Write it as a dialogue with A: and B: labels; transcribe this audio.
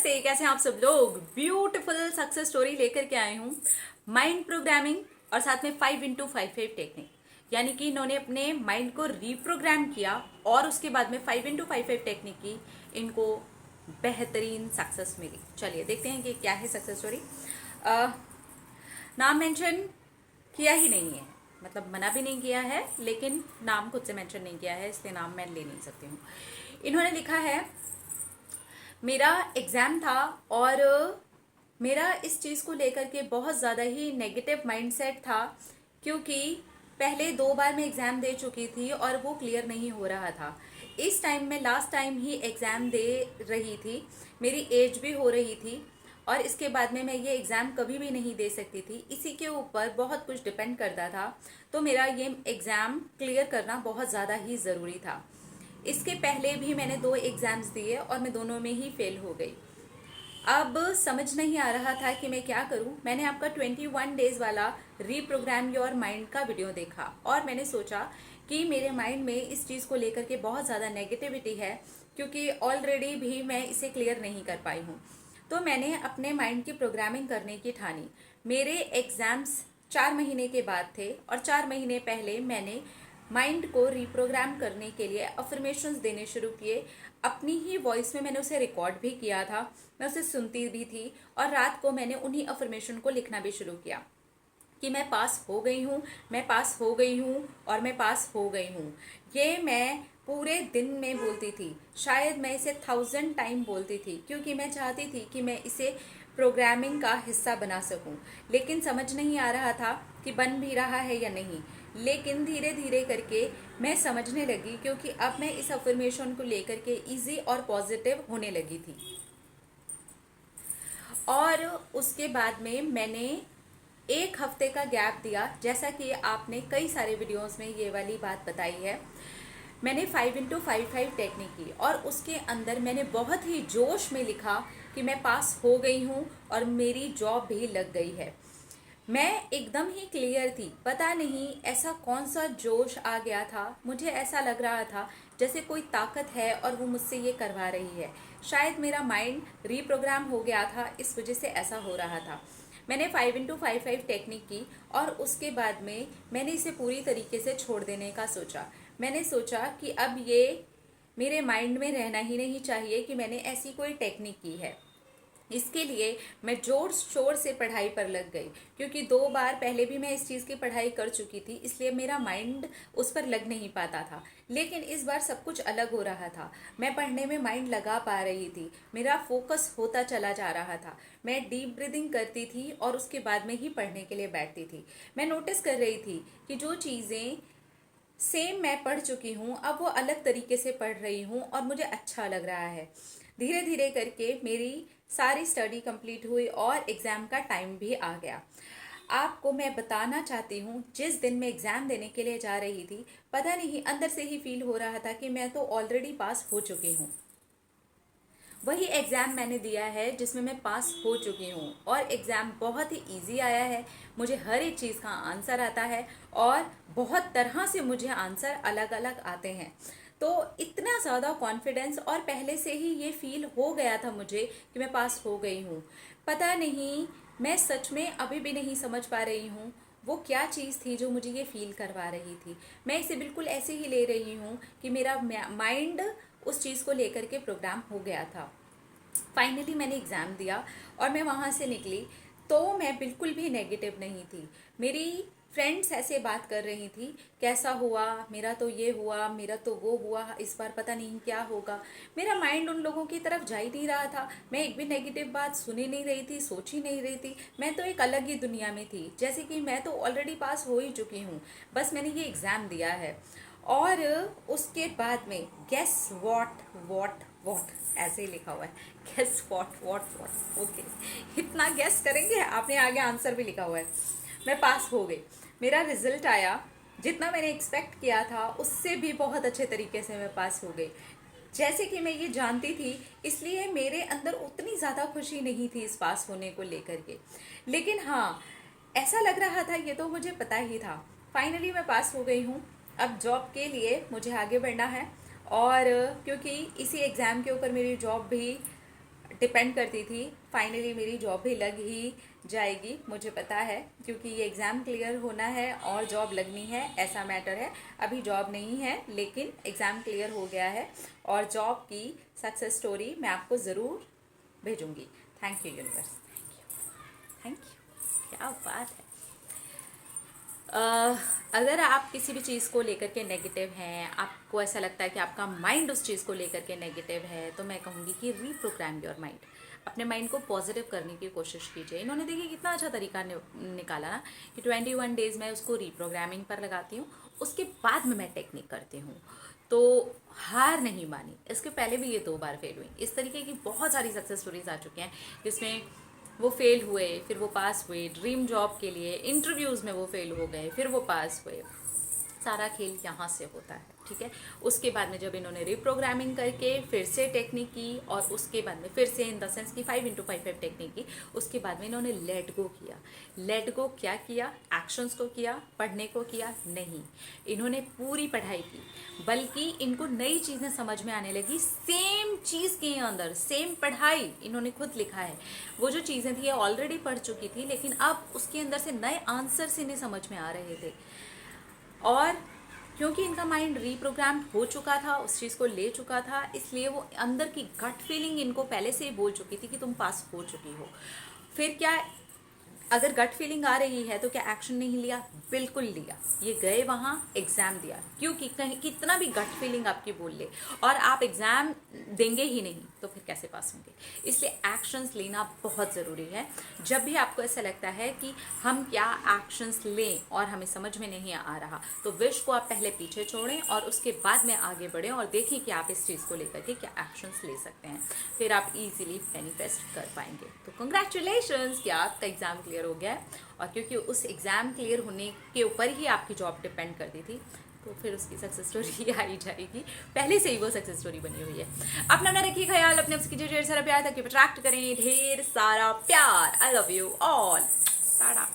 A: नमस्ते, कैसे हैं आप सब लोग। ब्यूटीफुल सक्सेस स्टोरी लेकर के आए हूँ। माइंड प्रोग्रामिंग और साथ में 5x5 टेक्निक, यानी कि इन्होंने अपने माइंड को रीप्रोग्राम किया और उसके बाद में 5x5 टेक्निक की इनको बेहतरीन सक्सेस मिली। चलिए देखते हैं कि क्या है सक्सेस स्टोरी। नाम मेंशन किया ही नहीं है, मतलब मना भी नहीं किया है, लेकिन नाम खुद से मेंशन नहीं किया है, इसलिए नाम मैं ले नहीं सकती हूँ। इन्होंने लिखा है, मेरा एग्ज़ाम था और मेरा इस चीज़ को लेकर के बहुत ज़्यादा ही नेगेटिव माइंडसेट था, क्योंकि पहले 2 बार मैं एग्ज़ाम दे चुकी थी और वो क्लियर नहीं हो रहा था। इस टाइम मैं लास्ट टाइम ही एग्ज़ाम दे रही थी, मेरी एज भी हो रही थी और इसके बाद में मैं ये एग्ज़ाम कभी भी नहीं दे सकती थी। इसी के ऊपर बहुत कुछ डिपेंड करता था, तो मेरा ये एग्ज़ाम क्लियर करना बहुत ज़्यादा ही ज़रूरी था। इसके पहले भी मैंने 2 एग्ज़ाम्स दिए और मैं दोनों में ही फेल हो गई। अब समझ नहीं आ रहा था कि मैं क्या करूं। मैंने आपका 21 डेज़ वाला रीप्रोग्राम योर माइंड का वीडियो देखा और मैंने सोचा कि मेरे माइंड में इस चीज़ को लेकर के बहुत ज़्यादा नेगेटिविटी है, क्योंकि ऑलरेडी भी मैं इसे क्लियर नहीं कर पाई हूँ। तो मैंने अपने माइंड की प्रोग्रामिंग करने की ठानी। मेरे एग्ज़ाम्स 4 महीने के बाद थे और 4 महीने पहले मैंने माइंड को रिप्रोग्राम करने के लिए अफर्मेशंस देने शुरू किए। अपनी ही वॉइस में मैंने उसे रिकॉर्ड भी किया था, मैं उसे सुनती भी थी और रात को मैंने उन्हीं अफर्मेशन को लिखना भी शुरू किया कि मैं पास हो गई हूँ, मैं पास हो गई हूँ और मैं पास हो गई हूँ। ये मैं पूरे दिन में बोलती थी, शायद मैं इसे 1000 टाइम बोलती थी, क्योंकि मैं चाहती थी कि मैं इसे प्रोग्रामिंग का हिस्सा बना सकूं। लेकिन समझ नहीं आ रहा था कि बन भी रहा है या नहीं। लेकिन धीरे धीरे करके मैं समझने लगी, क्योंकि अब मैं इस अफर्मेशन को लेकर के इजी और पॉजिटिव होने लगी थी। और उसके बाद में मैंने 1 हफ्ते का गैप दिया, जैसा कि आपने कई सारे वीडियोस में ये वाली बात बताई है। मैंने 5x5 टेक्निक की और उसके अंदर मैंने बहुत ही जोश में लिखा कि मैं पास हो गई हूँ और मेरी जॉब भी लग गई है। मैं एकदम ही क्लियर थी, पता नहीं ऐसा कौन सा जोश आ गया था। मुझे ऐसा लग रहा था जैसे कोई ताकत है और वो मुझसे ये करवा रही है। शायद मेरा माइंड रीप्रोग्राम हो गया था, इस वजह से ऐसा हो रहा था। मैंने 5x5 टेक्निक की और उसके बाद में मैंने इसे पूरी तरीके से छोड़ देने का सोचा। मैंने सोचा कि अब ये मेरे माइंड में रहना ही नहीं चाहिए कि मैंने ऐसी कोई टेक्निक की है। इसके लिए मैं जोर शोर से पढ़ाई पर लग गई, क्योंकि 2 बार पहले भी मैं इस चीज़ की पढ़ाई कर चुकी थी, इसलिए मेरा माइंड उस पर लग नहीं पाता था। लेकिन इस बार सब कुछ अलग हो रहा था। मैं पढ़ने में माइंड लगा पा रही थी, मेरा फोकस होता चला जा रहा था। मैं डीप ब्रीदिंग करती थी और उसके बाद में ही पढ़ने के लिए बैठती थी। मैं नोटिस कर रही थी कि जो चीज़ें सेम मैं पढ़ चुकी हूँ, अब वो अलग तरीके से पढ़ रही हूँ और मुझे अच्छा लग रहा है। धीरे धीरे करके मेरी सारी स्टडी कंप्लीट हुई और एग्ज़ाम का टाइम भी आ गया। आपको मैं बताना चाहती हूँ, जिस दिन मैं एग्ज़ाम देने के लिए जा रही थी, पता नहीं अंदर से ही फील हो रहा था कि मैं तो ऑलरेडी पास हो चुकी हूँ। वही एग्ज़ाम मैंने दिया है जिसमें मैं पास हो चुकी हूँ और एग्ज़ाम बहुत ही इजी आया है। मुझे हर एक चीज़ का आंसर आता है और बहुत तरह से मुझे आंसर अलग अलग आते हैं। तो इतना ज़्यादा कॉन्फिडेंस और पहले से ही ये फील हो गया था मुझे कि मैं पास हो गई हूँ। पता नहीं, मैं सच में अभी भी नहीं समझ पा रही हूँ वो क्या चीज़ थी जो मुझे ये फील करवा रही थी। मैं इसे बिल्कुल ऐसे ही ले रही हूँ कि मेरा माइंड उस चीज़ को लेकर के प्रोग्राम हो गया था। फाइनली मैंने एग्ज़ाम दिया और मैं वहाँ से निकली, तो मैं बिल्कुल भी नेगेटिव नहीं थी। मेरी फ्रेंड्स ऐसे बात कर रही थी, कैसा हुआ, मेरा तो ये हुआ, मेरा तो वो हुआ, इस बार पता नहीं क्या होगा। मेरा माइंड उन लोगों की तरफ जा ही नहीं रहा था। मैं एक भी नेगेटिव बात सुन ही नहीं रही थी, सोच ही नहीं रही थी। मैं तो एक अलग ही दुनिया में थी, जैसे कि मैं तो ऑलरेडी पास हो ही चुकी हूँ, बस मैंने ये एग्ज़ाम दिया है। और उसके बाद में गेस वॉट ऐसे ही लिखा हुआ है, गेस वॉट ओके। इतना गेस करेंगे, आपने आगे आंसर भी लिखा हुआ है। मैं पास हो गई, मेरा रिजल्ट आया। जितना मैंने एक्सपेक्ट किया था उससे भी बहुत अच्छे तरीके से मैं पास हो गई। जैसे कि मैं ये जानती थी, इसलिए मेरे अंदर उतनी ज़्यादा खुशी नहीं थी इस पास होने को लेकर के। लेकिन हाँ, ऐसा लग रहा था, ये तो मुझे पता ही था। फाइनली मैं पास हो गई हूँ। अब जॉब के लिए मुझे आगे बढ़ना है और क्योंकि इसी एग्ज़ाम के ऊपर मेरी जॉब भी डिपेंड करती थी। फाइनली मेरी जॉब भी लग ही जाएगी, मुझे पता है, क्योंकि ये एग्ज़ाम क्लियर होना है और जॉब लगनी है, ऐसा मैटर है। अभी जॉब नहीं है लेकिन एग्ज़ाम क्लियर हो गया है और जॉब की सक्सेस स्टोरी मैं आपको ज़रूर भेजूंगी। Thank you universe, thank you, क्या बात है। अगर आप किसी भी चीज़ को लेकर के नेगेटिव हैं, आपको ऐसा लगता है कि आपका माइंड उस चीज़ को लेकर के नेगेटिव है, तो मैं कहूँगी कि रीप्रोग्राम योर माइंड। अपने माइंड को पॉजिटिव करने की कोशिश कीजिए। इन्होंने देखिए कितना अच्छा तरीका निकाला ना कि 21 डेज़ में उसको रीप्रोग्रामिंग पर लगाती हूँ, उसके बाद में मैं टेक्निक करती हूँ। तो हार नहीं मानी। इसके पहले भी ये 2 बार फेल हुई। इस तरीके की बहुत सारी सक्सेस स्टोरीज आ चुकी हैं जिसमें वो फेल हुए, फिर वो पास हुए, ड्रीम जॉब के लिए इंटरव्यूज़ में वो फेल हो गए, फिर वो पास हुए। सारा खेल यहाँ से होता है, ठीक है। उसके बाद में जब इन्होंने रिप्रोग्रामिंग करके फिर से टेक्निक की और उसके बाद में फिर से इन द सेंस की 5x5 टेक्निक की, उसके बाद में इन्होंने लेट गो किया। लेट गो क्या किया? एक्शंस को किया, पढ़ने को किया नहीं। इन्होंने पूरी पढ़ाई की, बल्कि इनको नई चीज़ें समझ में आने लगी। सेम चीज़ के अंदर सेम पढ़ाई, इन्होंने खुद लिखा है, वो जो चीज़ें थी ये ऑलरेडी पढ़ चुकी थी, लेकिन अब उसके अंदर से नए आंसर्स इन्हें समझ में आ रहे थे। और क्योंकि इनका माइंड रीप्रोग्राम हो चुका था, उस चीज़ को ले चुका था, इसलिए वो अंदर की गट फीलिंग इनको पहले से ही बोल चुकी थी कि तुम पास हो चुकी हो। फिर क्या, अगर गट फीलिंग आ रही है तो क्या एक्शन नहीं लिया? बिल्कुल लिया। ये गए वहाँ, एग्ज़ाम दिया, क्योंकि कहीं कितना भी गट फीलिंग आपकी बोल ले और आप एग्ज़ाम देंगे ही नहीं तो फिर कैसे पास होंगे। इसलिए एक्शंस लेना बहुत ज़रूरी है। जब भी आपको ऐसा लगता है कि हम क्या एक्शंस लें और हमें समझ में नहीं आ रहा, तो विश को आप पहले पीछे छोड़ें और उसके बाद में आगे बढ़ें और देखें कि आप इस चीज़ को लेकर के क्या एक्शंस ले सकते हैं। फिर आप ईजिली मैनिफेस्ट कर पाएंगे। तो कंग्रेचुलेशंस कि आपका एग्ज़ाम क्लियर हो गया है। और क्योंकि उस एग्ज़ाम क्लियर होने के ऊपर ही आपकी जॉब डिपेंड करती थी, तो फिर उसकी सक्सेस स्टोरी आ ही जाएगी। पहले से ही वो सक्सेस स्टोरी बनी हुई है। अपना ना रखिए ख्याल, अपने आपसे कीजिए ढेर सारा प्यार ताकि अट्रैक्ट करें ढेर सारा प्यार। I love you all. Tata.